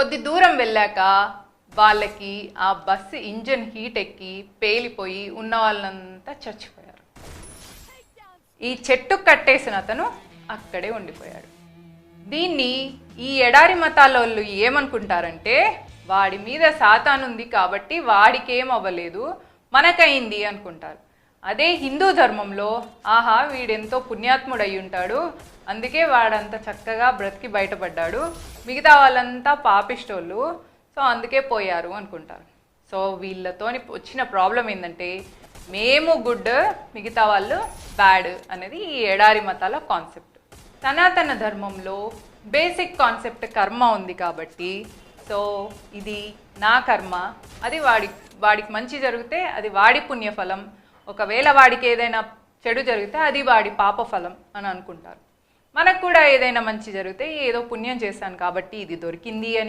కొద్ది దూరం వెళ్ళాక వాళ్ళకి ఆ బస్సు ఇంజన్ హీట్ ఎక్కి పేలిపోయి ఉన్న వాళ్ళంతా చచ్చిపోయారు. ఈ చెట్టు కట్టేసిన అతను అక్కడే ఉండిపోయాడు. దీన్ని ఈ ఎడారి మతాలోళ్ళు ఏమనుకుంటారంటే, వాడి మీద సాతానుంది కాబట్టి వాడికేం అవ్వలేదు, మనకయింది అనుకుంటారు. అదే హిందూ ధర్మంలో ఆహా వీడెంతో పుణ్యాత్ముడు అయి ఉంటాడు, అందుకే వాడంత చక్కగా బ్రతికి బయటపడ్డాడు, మిగతా వాళ్ళంతా పాపిష్టోళ్ళు, సో అందుకే పోయారు అనుకుంటారు. సో వీళ్ళతోని వచ్చిన ప్రాబ్లం ఏంటంటే, మేము గుడ్, మిగతా వాళ్ళు బ్యాడ్ అనేది ఈ ఎడారి మతాల కాన్సెప్ట్. సనాతన ధర్మంలో బేసిక్ కాన్సెప్ట్ కర్మ ఉంది కాబట్టి, సో ఇది నా కర్మ, అది వాడికి మంచి జరిగితే అది వాడి పుణ్యఫలం, ఒకవేళ వాడికి ఏదైనా చెడు జరిగితే అది వాడి పాపఫలం అని అనుకుంటారు. మనకు కూడా ఏదైనా మంచి జరిగితే ఏదో పుణ్యం చేశాను కాబట్టి ఇది దొరికింది అని